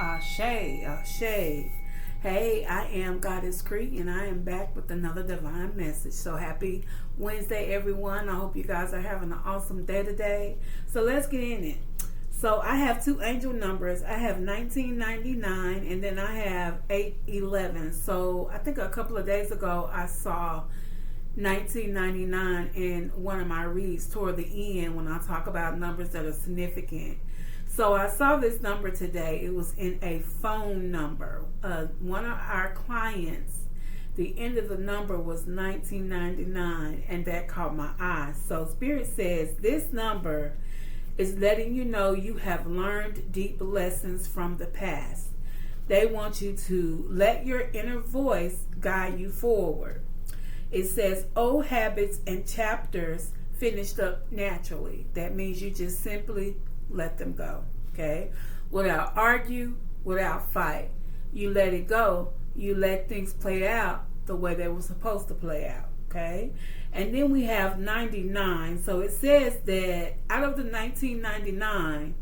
Ashe, Ashe. Hey, I am Goddess Cree, and I am back with another divine message. So happy Wednesday, everyone. I hope you guys are having an awesome day today. So let's get in it. So I have two angel numbers. I have 1999, and then I have 811. So I think a couple of days ago, I saw 1999 in one of my reads toward the end when I talk about numbers that are significant. So I saw this number today. It was in a phone number. One of our clients, the end of the number was 1999, and that caught my eye. So Spirit says this number is letting you know you have learned deep lessons from the past. They want you to let your inner voice guide you forward. It says old habits and chapters finished up naturally. That means you just simply let them go, okay? Without argue, without fight. You let it go. You let things play out the way they were supposed to play out, okay? And then we have 99. So it says that out of the 1999,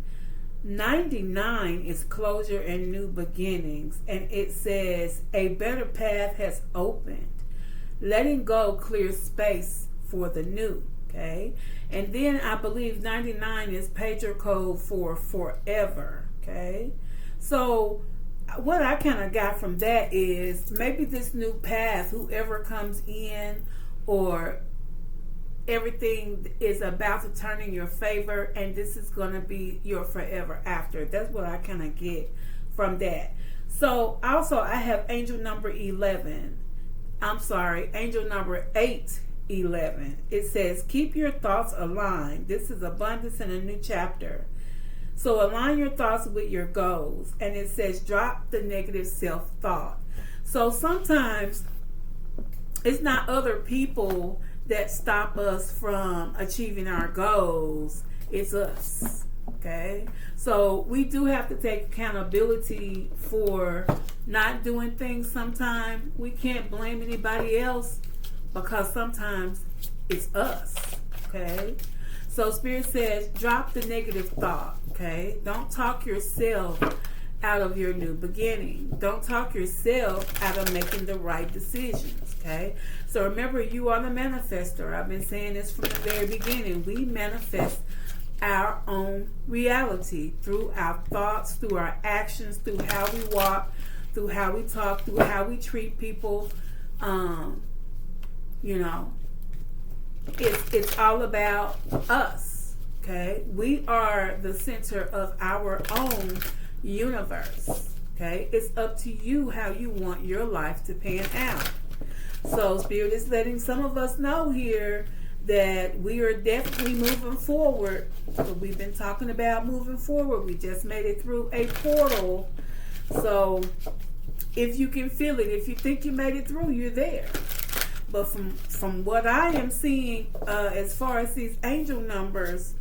99 is closure and new beginnings. And it says a better path has opened. Letting go clears space for the new. Okay, and then I believe 99 is pager code for forever. Okay, so what I kind of got from that is maybe this new path, whoever comes in, or everything is about to turn in your favor, and this is going to be your forever after. That's what I kind of get from that. So also I have angel number 11. I'm sorry, angel number 811. It says, keep your thoughts aligned. This is abundance in a new chapter. So align your thoughts with your goals. And it says, drop the negative self-thought. So sometimes it's not other people that stop us from achieving our goals. It's us. Okay? So we do have to take accountability for not doing things sometimes. We can't blame anybody else, because sometimes it's us, okay? So Spirit says, drop the negative thought, okay? Don't talk yourself out of your new beginning. Don't talk yourself out of making the right decisions, okay? So remember, you are the manifester. I've been saying this from the very beginning. We manifest our own reality through our thoughts, through our actions, through how we walk, through how we talk, through how we treat people. You know, it's all about us, okay? We are the center of our own universe, okay? It's up to you how you want your life to pan out. So Spirit is letting some of us know here that we are definitely moving forward. So we've been talking about moving forward. We just made it through a portal. So if you can feel it, if you think you made it through, you're there. But from what I am seeing, as far as these angel numbers,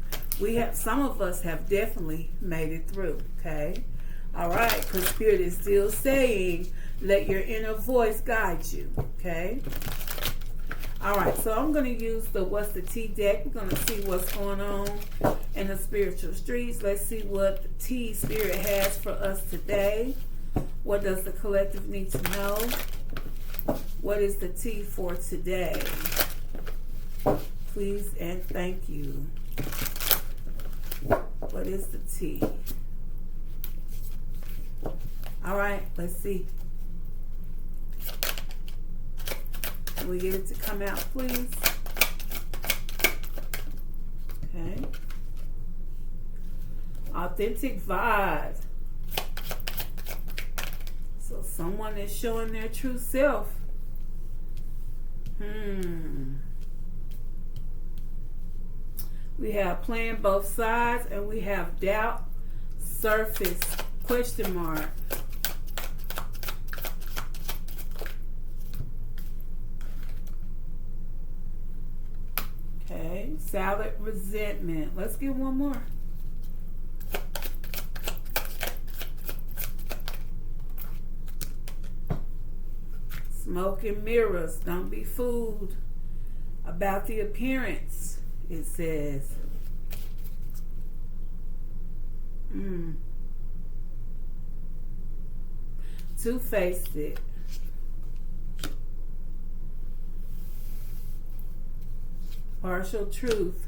some of us have definitely made it through. Okay, all right. Because Spirit is still saying, let your inner voice guide you. Okay. All right. So I'm going to use the What's the T deck. We're going to see what's going on in the spiritual streets. Let's see what the T Spirit has for us today. What does the collective need to know? What is the T for today? Please and thank you. What is the T? All right, let's see. Can we get it to come out, please? Okay. Authentic vibe. So someone is showing their true self. We have playing both sides, and we have doubt, surface, question mark. Okay, salad, resentment. Let's get one more. Smoke and mirrors. Don't be fooled about the appearance. It says. Two-faced. Partial truth.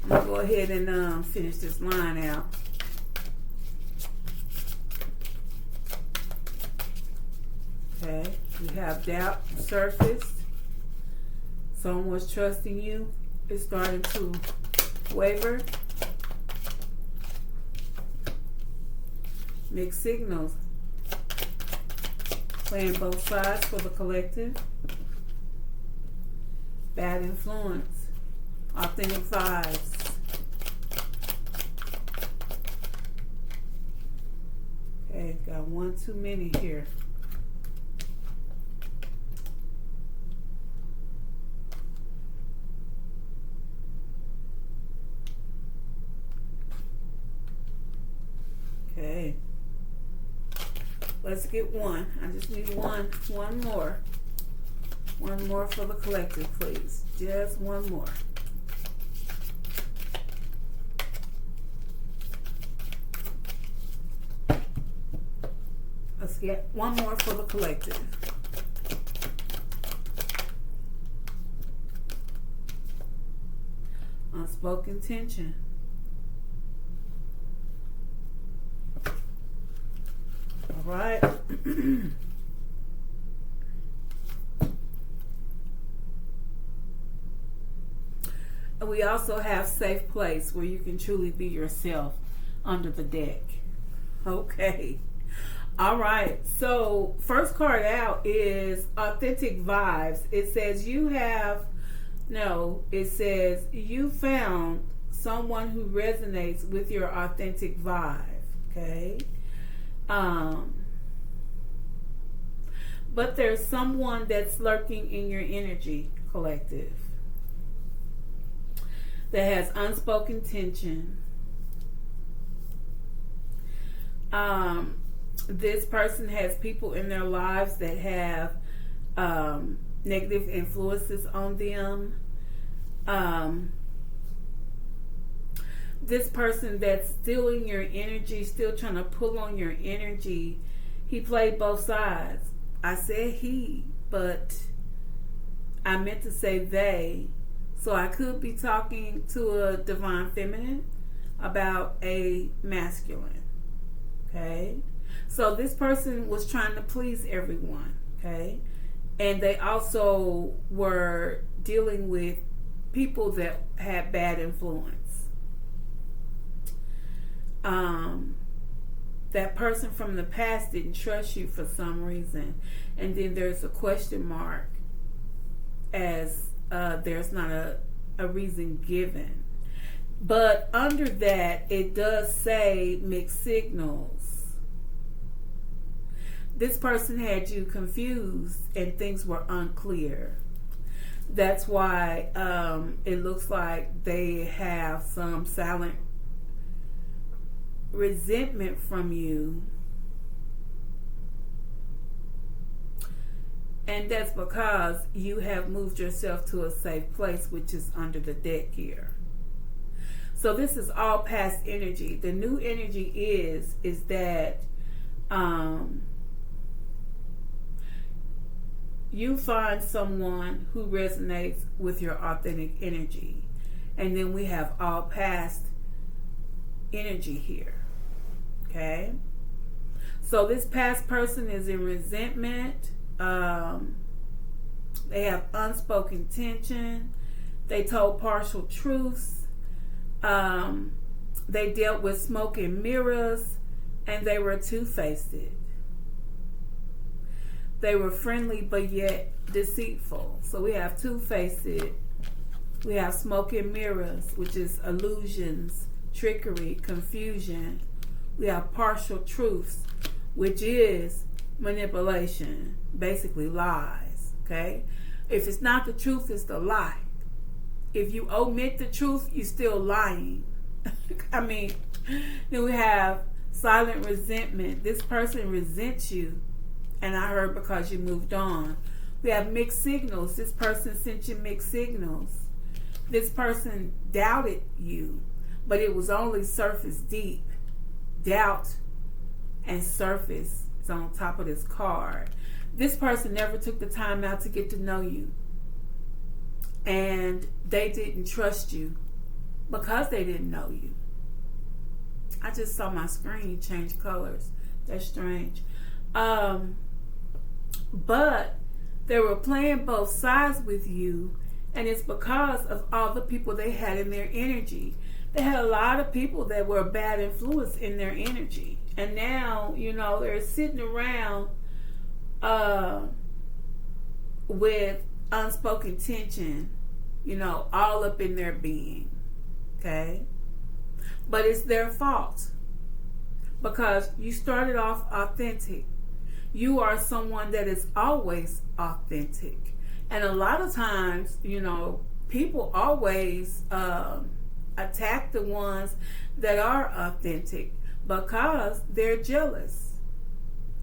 I'm going to go ahead and finish this line out. Okay, we have doubt surfaced. Someone was trusting you. It's starting to waver. Mixed signals. Playing both sides for the collective. Bad influence. Authentic vibes. Okay, got one too many here. Okay. Let's get one. I just need one more. One more for the collective, please. Just one more. Let's get one more for the collective. Unspoken tension. All right. We also have safe place where you can truly be yourself under the deck. Okay. All right. So first card out is authentic vibes. It says it says you found someone who resonates with your authentic vibe. Okay. But there's someone that's lurking in your energy, collective, that has unspoken tension. This person has people in their lives that have negative influences on them. This person that's stealing your energy, still trying to pull on your energy, he played both sides. I said he, but I meant to say they. So I could be talking to a divine feminine about a masculine. Okay? So this person was trying to please everyone. Okay? And they also were dealing with people that had bad influence. That person from the past didn't trust you for some reason. And then there's a question mark as there's not a reason given. But under that, it does say mixed signals. This person had you confused and things were unclear. That's why it looks like they have some silent resentment from you. And that's because you have moved yourself to a safe place, which is under the deck here. So this is all past energy. The new energy is that you find someone who resonates with your authentic energy. And then we have all past energy here. Okay? So this past person is in resentment. They have unspoken tension. They told partial truths. They dealt with smoke and mirrors. And they were two-faced. They were friendly but yet deceitful. So we have two-faced. We have smoke and mirrors, which is illusions, trickery, confusion. We have partial truths, which is manipulation, basically lies. Okay? If it's not the truth, it's the lie. If you omit the truth, you're still lying. Then we have silent resentment. This person resents you, and I heard because you moved on. We have mixed signals. This person sent you mixed signals. This person doubted you, but it was only surface deep. Doubt and surface is on top of this card. This person never took the time out to get to know you. And they didn't trust you because they didn't know you. I just saw my screen change colors. That's strange. But they were playing both sides with you, and it's because of all the people they had in their energy. They had a lot of people that were a bad influence in their energy. And now, they're sitting around with unspoken tension, all up in their being. Okay? But it's their fault because you started off authentic. You are someone that is always authentic. And a lot of times, people always attack the ones that are authentic because they're jealous.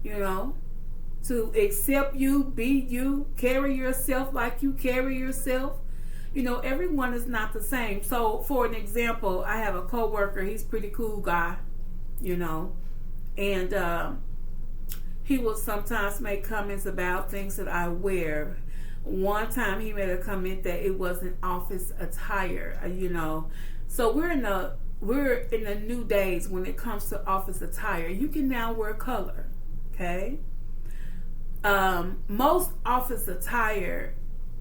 To accept you, be you, carry yourself like you carry yourself. Everyone is not the same. So, for an example, I have a coworker. He's a pretty cool guy, and he will sometimes make comments about things that I wear. One time he made a comment that it wasn't office attire, So we're in the new days when it comes to office attire. You can now wear color, okay? Most office attire,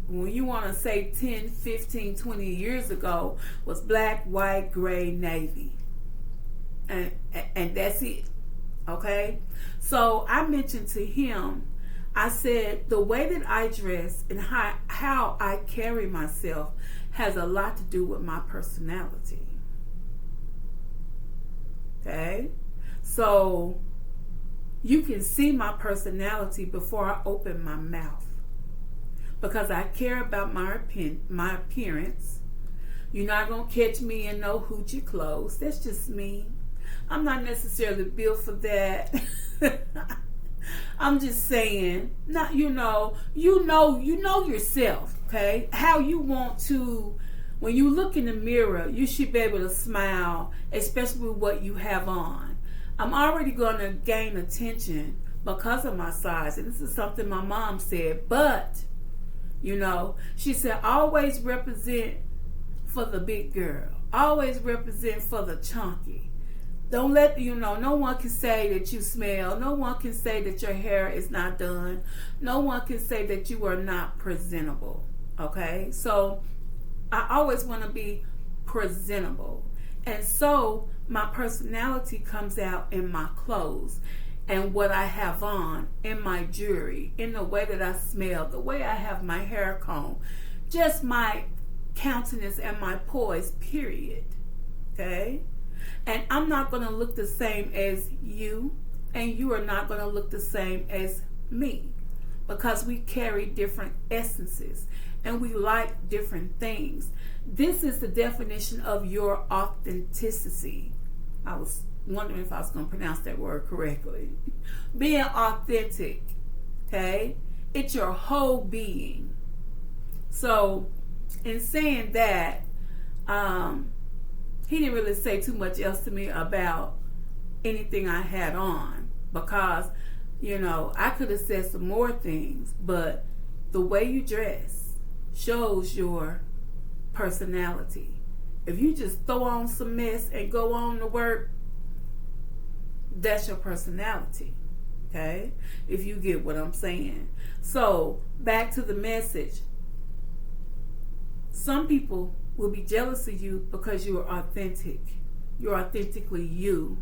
when you want to say 10, 15, 20 years ago, was black, white, gray, navy. And that's it. Okay? So I mentioned to him, I said, the way that I dress and how I carry myself has a lot to do with my personality. Okay? So you can see my personality before I open my mouth. Because I care about my appearance. You're not going to catch me in no hoochie clothes. That's just me. I'm not necessarily built for that. I'm just saying, not you know yourself, okay? How you want to, when you look in the mirror, you should be able to smile, especially with what you have on. I'm already going to gain attention because of my size, and this is something my mom said, but she said, always represent for the big girl. Always represent for the chunky. Don't let, no one can say that you smell. No one can say that your hair is not done. No one can say that you are not presentable. Okay? So, I always want to be presentable. And so, my personality comes out in my clothes and what I have on, in my jewelry, in the way that I smell, the way I have my hair combed, just my countenance and my poise, period. Okay? And I'm not going to look the same as you, and you are not going to look the same as me, because we carry different essences and we like different things. This is the definition of your authenticity. I was wondering if I was going to pronounce that word correctly. Being authentic, okay? It's your whole being. So, in saying that, he didn't really say too much else to me about anything I had on, because, I could have said some more things, but the way you dress shows your personality. If you just throw on some mess and go on to work, that's your personality. Okay? If you get what I'm saying. So, back to the message. Some people will be jealous of you because you are authentic. You're authentically you.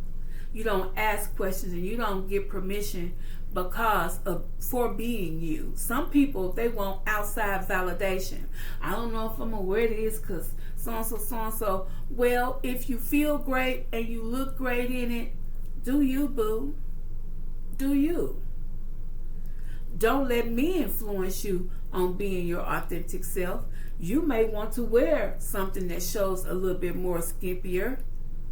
You don't ask questions and you don't get permission for being you. Some people, they want outside validation. I don't know if I'm gonna wear this because so-and-so, so-and-so. Well, if you feel great and you look great in it, do you, boo. Do you. Don't let me influence you on being your authentic self. You may want to wear something that shows a little bit more skimpier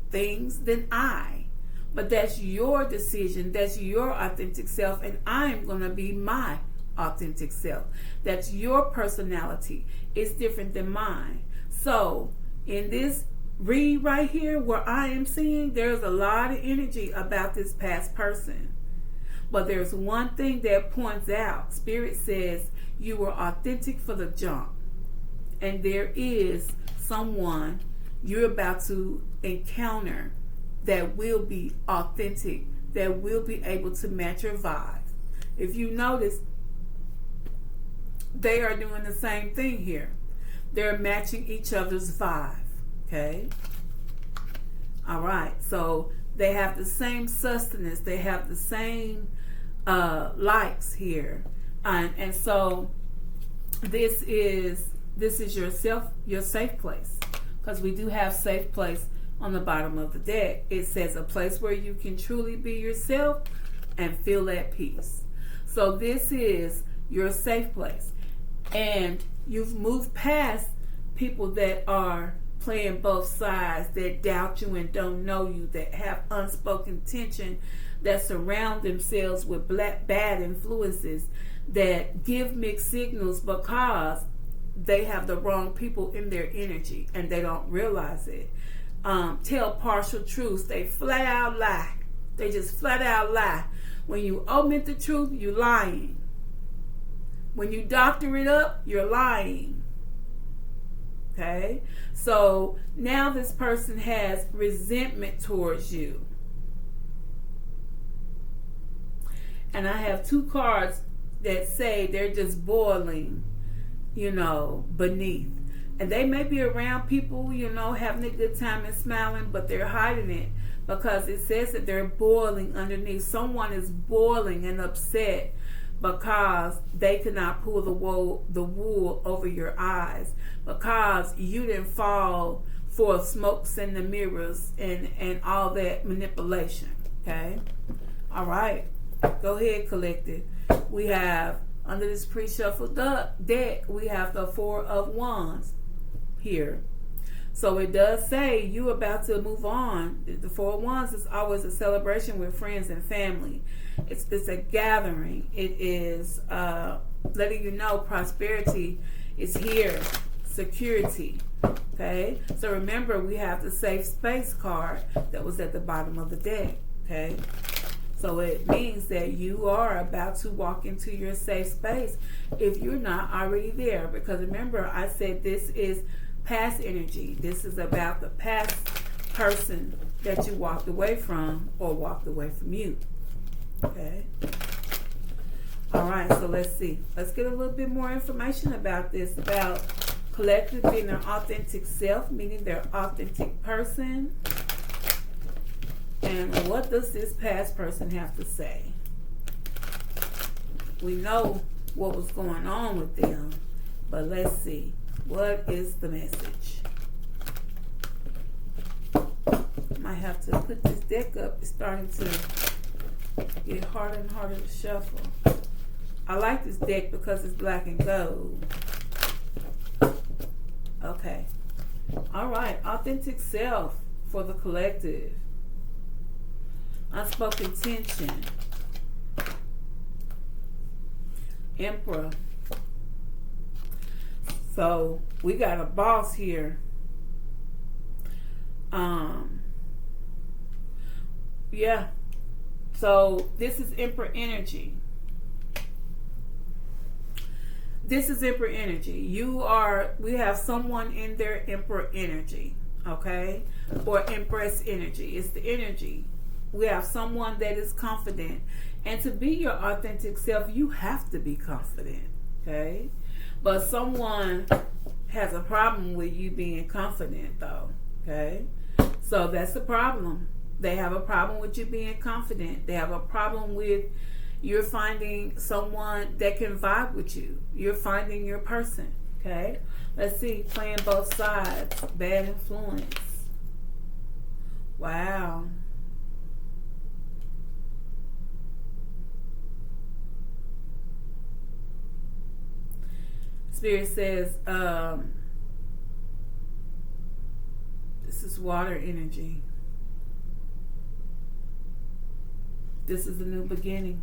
things than I. But that's your decision. That's your authentic self. And I'm going to be my authentic self. That's your personality. It's different than mine. So, in this read right here where I am seeing, there's a lot of energy about this past person. But there's one thing that points out. Spirit says you were authentic for the jump. And there is someone you're about to encounter that will be authentic, that will be able to match your vibe. If you notice, they are doing the same thing here. They're matching each other's vibe. Okay? All right. So they have the same sustenance. They have the same likes here. And so this is your safe place. Because we do have safe place on the bottom of the deck. It says a place where you can truly be yourself and feel at peace. So this is your safe place. And you've moved past people that are playing both sides, that doubt you and don't know you, that have unspoken tension, that surround themselves with bad influences, that give mixed signals because they have the wrong people in their energy and they don't realize it. Tell partial truths. They flat out lie. They just flat out lie. When you omit the truth, you're lying. When you doctor it up, you're lying. Okay? So now this person has resentment towards you. And I have two cards that say they're just boiling, beneath. And they may be around people, having a good time and smiling, but they're hiding it because it says that they're boiling underneath. Someone is boiling and upset because they could not pull the wool over your eyes, because you didn't fall for smokes and the mirrors and all that manipulation. Okay? All right. Go ahead, collective. We have, under this pre-shuffled deck, we have the Four of Wands here. So it does say you're about to move on. The Four of Wands is always a celebration with friends and family. It's a gathering. It is letting you know prosperity is here. Security. Okay? So remember, we have the safe space card that was at the bottom of the deck. Okay? So it means that you are about to walk into your safe space if you're not already there. Because remember, I said this is past energy. This is about the past person that you walked away from or walked away from you. Okay? All right, so let's see. Let's get a little bit more information about this, about collective being their authentic self, meaning their authentic person. And what does this past person have to say? We know what was going on with them, but let's see. What is the message? Might have to put this deck up. It's starting to get harder and harder to shuffle. I like this deck because it's black and gold. Okay. All right. Authentic self for the collective. Unspoken tension. Emperor. So we got a boss here. Yeah. So this is Emperor energy. This is Emperor energy. We have someone in their Emperor energy. Okay? Or Empress energy. It's the energy. We have someone that is confident. And to be your authentic self, you have to be confident. Okay? But someone has a problem with you being confident, though. Okay? So that's the problem. They have a problem with you being confident. They have a problem with you're finding someone that can vibe with you. You're finding your person. Okay? Let's see. Playing both sides. Bad influence. Wow. Spirit says, this is water energy. This is a new beginning.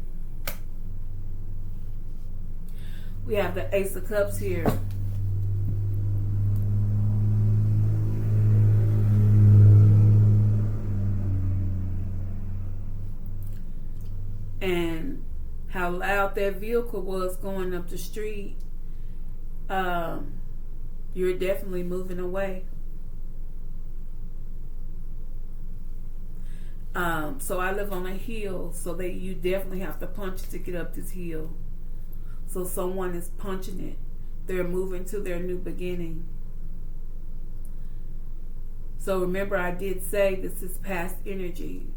We have the Ace of Cups here. how loud that vehicle was going up the street, you're definitely moving away. So I live on a hill, so that you definitely have to punch to get up this hill. So someone is punching it. They're moving to their new beginning. So remember, I did say this is past energy.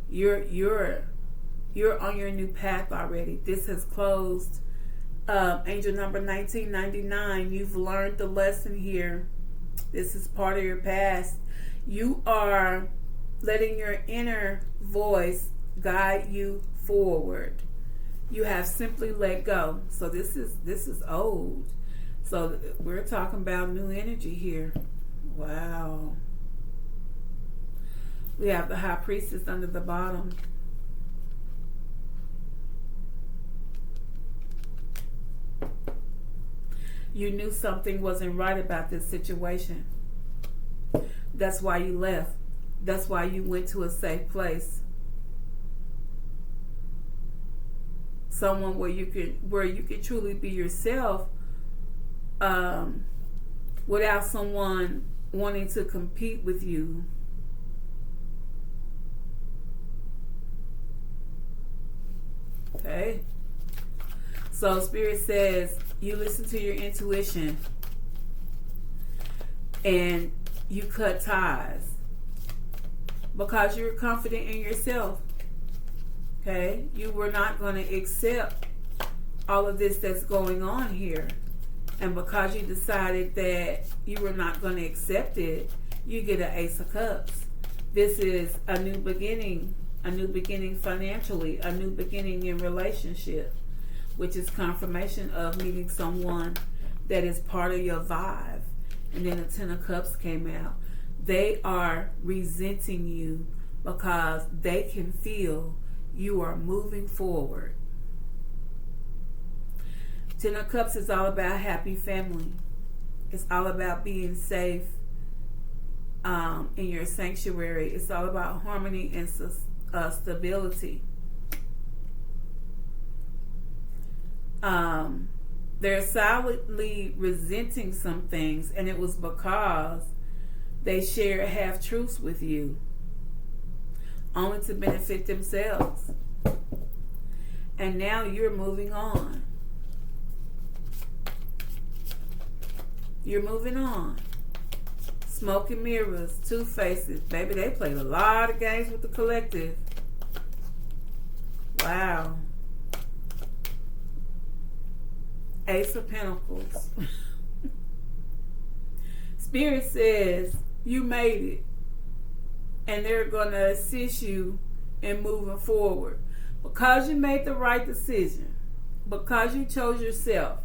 You're on your new path already. This has closed. Angel number 1999. You've learned the lesson here. This is part of your past. You are letting your inner voice guide you forward. You have simply let go. So this is old. So we're talking about new energy here. Wow. We have the High Priestess under the bottom. You knew something wasn't right about this situation. That's why you left. That's why you went to a safe place. Someone where you could truly be yourself, without someone wanting to compete with you. Okay. So Spirit says you listen to your intuition and you cut ties because you're confident in yourself. Okay. You were not going to accept all of this that's going on here. And because you decided that you were not going to accept it, you get an Ace of Cups. This is a new beginning financially, a new beginning in relationship, which is confirmation of meeting someone that is part of your vibe. And then the Ten of Cups came out. They are resenting you because they can feel you are moving forward. Ten of Cups is all about happy family. It's all about being safe in your sanctuary. It's all about harmony and stability. They're silently resenting some things, and it was because they shared half-truths with you, only to benefit themselves. And now you're moving on. You're moving on. Smoke and mirrors, two faces. Baby, they played a lot of games with the collective. Wow. Ace of Pentacles. Spirit says you made it. And they're going to assist you in moving forward. Because you made the right decision. Because you chose yourself.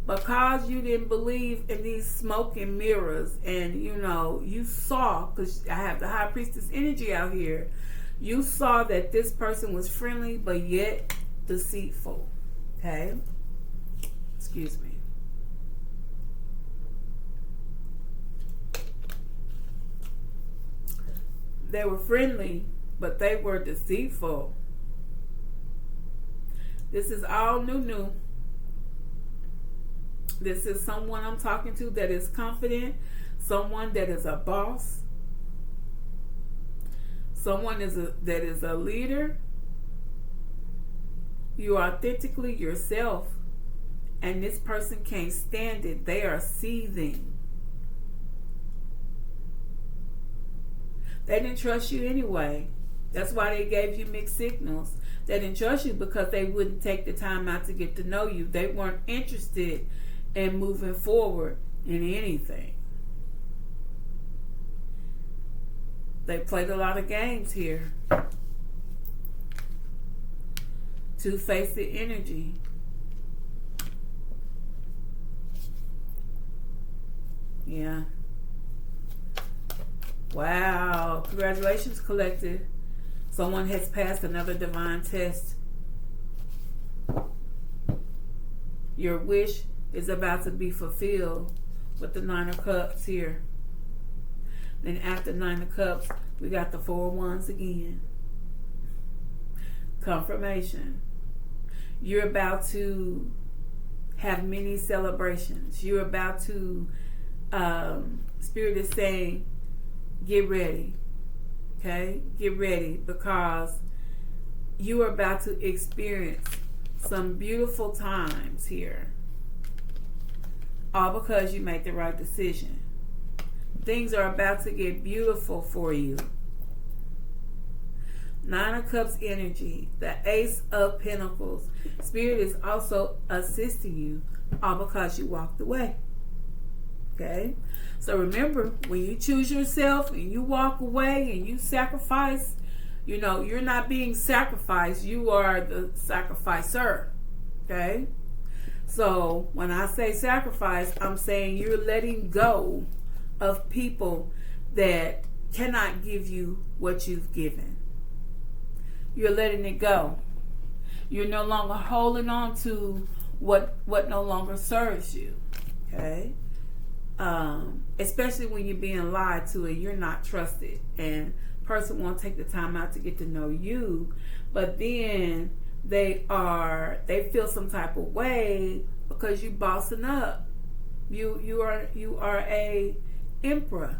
Because you didn't believe in these smoke and mirrors, and you saw, because I have the High Priestess energy out here, you saw that this person was friendly but yet deceitful. Okay? Excuse me. They were friendly, but they were deceitful. This is all new. This is someone I'm talking to that is confident, someone that is a boss, someone that is a leader. You are authentically yourself, and this person can't stand it. They are seething. They didn't trust you anyway. That's why they gave you mixed signals. They didn't trust you because they wouldn't take the time out to get to know you. They weren't interested in moving forward in anything. They played a lot of games here. Two-faced energy. Yeah. Wow. Congratulations, collective. Someone has passed another divine test. Your wish is about to be fulfilled with the Nine of Cups here. Then after Nine of Cups, we got the Four of Wands again. Confirmation. You're about to have many celebrations. You're about to, Spirit is saying, get ready. Okay? Get ready, because you are about to experience some beautiful times here. All because you made the right decision. Things are about to get beautiful for you. Nine of Cups energy, the Ace of Pentacles. Spirit is also assisting you, all because you walked away. Okay? So remember, when you choose yourself and you walk away and you sacrifice, you're not being sacrificed. You are the sacrificer. Okay? So when I say sacrifice, I'm saying you're letting go of people that cannot give you what you've given. You're letting it go. You're no longer holding on to what no longer serves you. Okay? Especially when you're being lied to and you're not trusted, and person won't take the time out to get to know you, but then they feel some type of way because you bossing up. You are a emperor.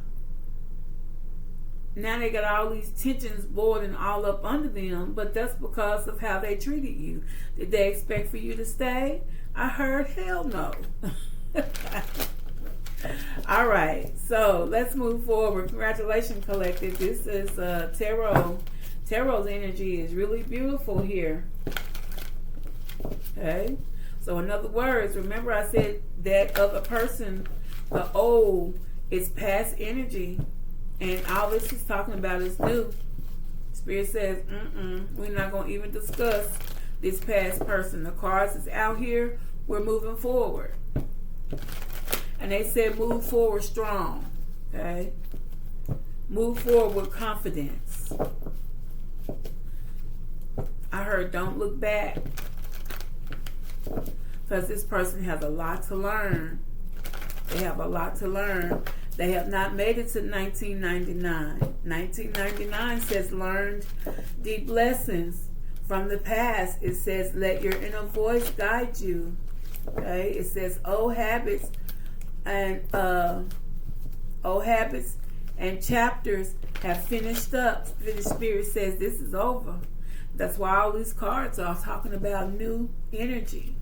Now they got all these tensions boiling all up under them, but that's because of how they treated you. Did they expect for you to stay? I heard hell no. All right, so let's move forward. Congratulations, collective. This is tarot. Tarot's energy is really beautiful here. Okay, so in other words, remember I said that other person, the old, is past energy, and all this is talking about is new. Spirit says, we're not going to even discuss this past person. The cards is out here. We're moving forward. And they said move forward strong. Okay? Move forward with confidence. I heard don't look back. Because this person has a lot to learn. They have a lot to learn. They have not made it to 1999. 1999 says learned deep lessons from the past. It says let your inner voice guide you. Okay? It says old habits and chapters have finished up. The Spirit says this is over. That's why all these cards are talking about new energy.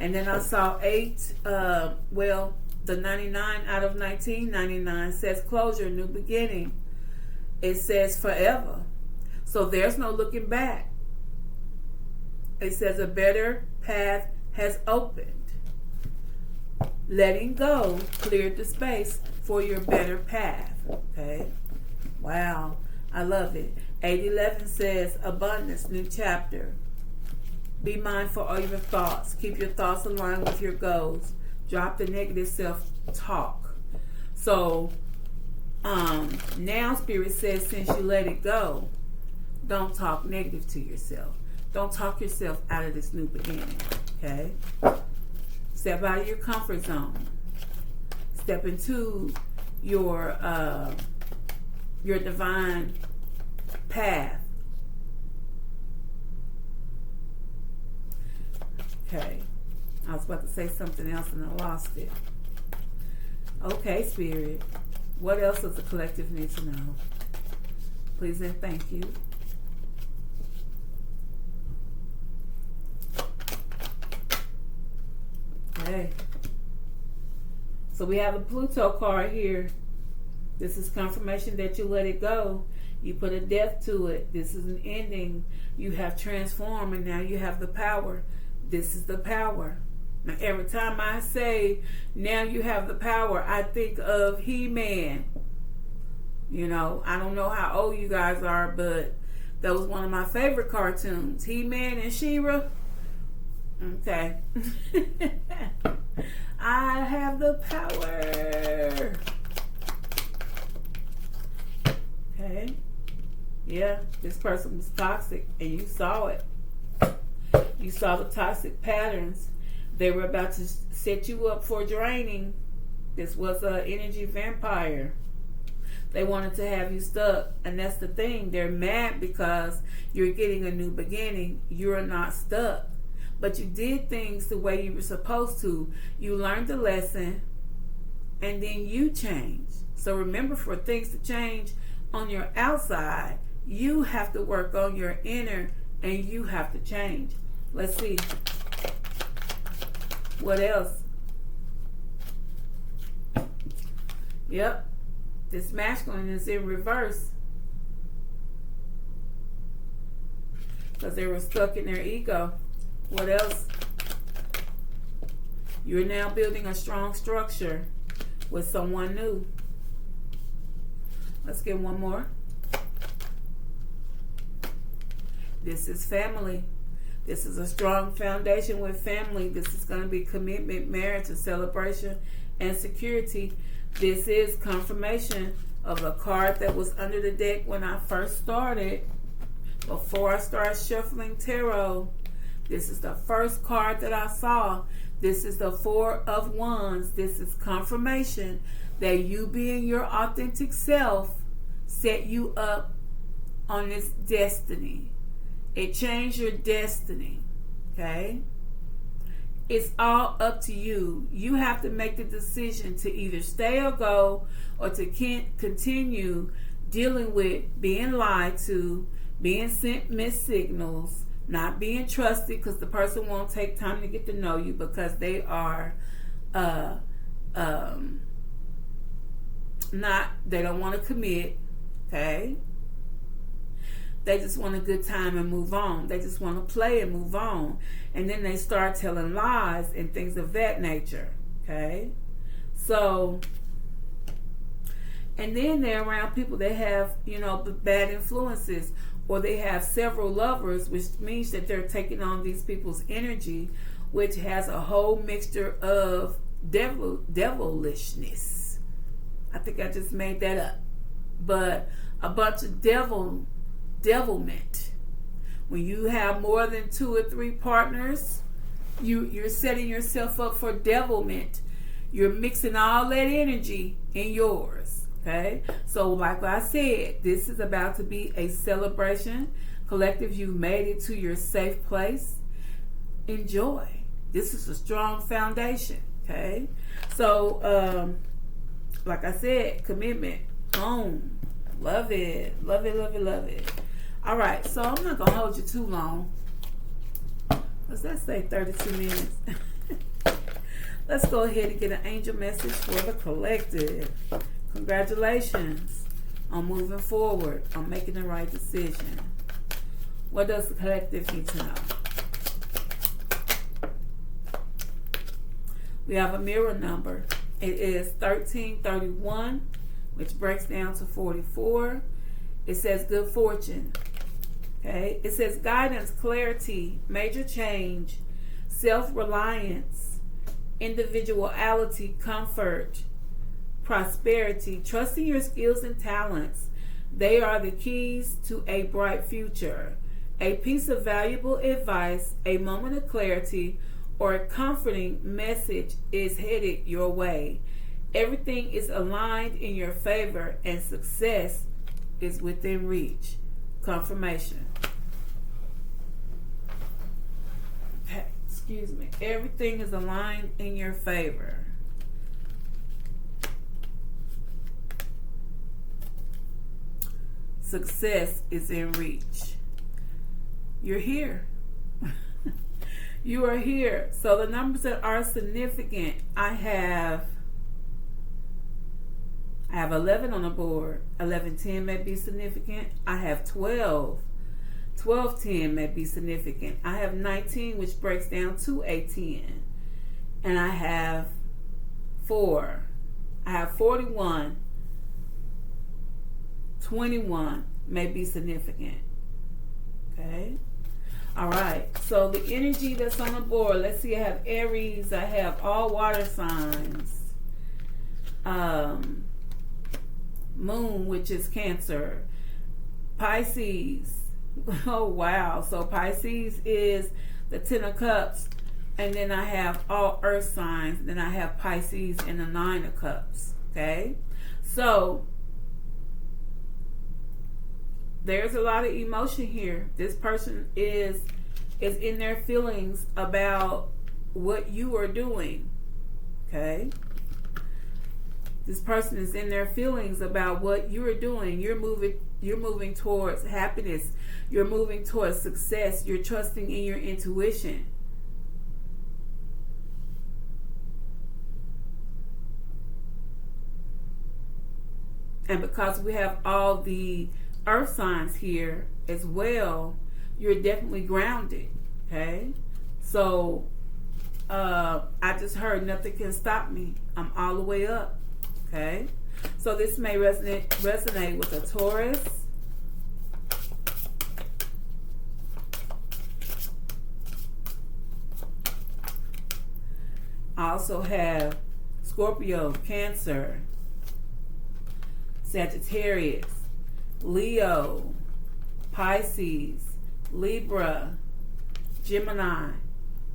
And then I saw 8, the 99 out of 1999 says closure, new beginning. It says forever. So there's no looking back. It says a better path has opened. Letting go cleared the space for your better path. Okay? Wow. I love it. 811 says abundance, new chapter. Be mindful of your thoughts. Keep your thoughts aligned with your goals. Drop the negative self-talk. So, now Spirit says since you let it go, don't talk negative to yourself. Don't talk yourself out of this new beginning. Okay? Step out of your comfort zone. Step into your divine path. Okay. I was about to say something else and I lost it. Okay, Spirit. What else does the collective need to know? Please and thank you. Okay. So we have a Pluto card here. This is confirmation that you let it go. You put a death to it. This is an ending. You have transformed and now you have the power. This is the power. Now, every time I say, now you have the power, I think of He-Man. I don't know how old you guys are, but that was one of my favorite cartoons. He-Man and She-Ra. Okay. I have the power. Okay. Yeah, this person was toxic and you saw it. You saw the toxic patterns. They were about to set you up for draining. This was an energy vampire. They wanted to have you stuck. And that's the thing. They're mad because you're getting a new beginning. You're not stuck. But you did things the way you were supposed to. You learned the lesson, and then you change. So remember, for things to change on your outside, you have to work on your inner, and you have to change. Let's see. What else? Yep. This masculine is in reverse. Because they were stuck in their ego. What else? You're now building a strong structure with someone new. Let's get one more. This is family. This is a strong foundation with family. This is going to be commitment, marriage, and celebration, and security. This is confirmation of a card that was under the deck when I first started. Before I started shuffling tarot, this is the first card that I saw. This is the Four of Wands. This is confirmation that you being your authentic self set you up on this destiny. It changed your destiny. Okay? It's all up to you. You have to make the decision to either stay or go, or to continue dealing with being lied to, being sent missed signals, not being trusted because the person won't take time to get to know you because they are they don't want to commit. Okay? They just want a good time and move on. They just want to play and move on. And then they start telling lies and things of that nature. Okay? So, and then they're around people that have, bad influences, or they have several lovers, which means that they're taking on these people's energy, which has a whole mixture of devilishness. I think I just made that up. But a bunch of devilment. When you have more than 2 or 3 partners, you're setting yourself up for devilment. You're mixing all that energy in yours. Okay? So like I said, this is about to be a celebration. Collective, you made it to your safe place. Enjoy. This is a strong foundation. Okay? So, like I said, commitment. Boom. Love it. Love it, love it, love it. All right, so I'm not going to hold you too long. Does that say 32 minutes? Let's go ahead and get an angel message for the collective. Congratulations on moving forward, on making the right decision. What does the collective need to know? We have a mirror number. It is 1331, which breaks down to 44. It says good fortune. Okay. It says guidance, clarity, major change, self-reliance, individuality, comfort, prosperity, trusting your skills and talents. They are the keys to a bright future. A piece of valuable advice, a moment of clarity, or a comforting message is headed your way. Everything is aligned in your favor, and success is within reach. Confirmation. Excuse me. Everything is aligned in your favor. Success is in reach. You're here. You are here. So the numbers that are significant, I have 11 on the board. 1110 may be significant. I have 12. 1210 may be significant. I have 19, which breaks down to a 10. And I have 4. I have 41. 21 may be significant. Okay? All right. So the energy that's on the board, let's see, I have Aries. I have all water signs. Moon, which is Cancer. Pisces. Oh, wow. So Pisces is the 10 of Cups. And then I have all earth signs. Then I have Pisces and the 9 of Cups. Okay? So there's a lot of emotion here. This person is in their feelings about what you are doing. Okay? This person is in their feelings about what you are doing. You're moving towards happiness. You're moving towards success. You're trusting in your intuition. And because we have all the earth signs here as well, you're definitely grounded. Okay? So I just heard nothing can stop me. I'm all the way up. Okay? So this may resonate with a Taurus. I also have Scorpio, Cancer, Sagittarius, Leo, Pisces, Libra, Gemini,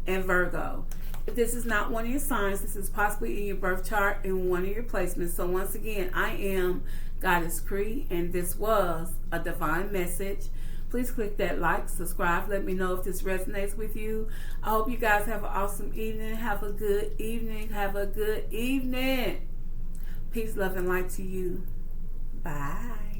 and Virgo. If this is not one of your signs, this is possibly in your birth chart in one of your placements. So once again, I am Goddess Cree, and this was a divine message. Please click that like, subscribe, let me know if this resonates with you. I hope you guys have an awesome evening. Have a good evening. Have a good evening. Peace, love, and light to you. Bye.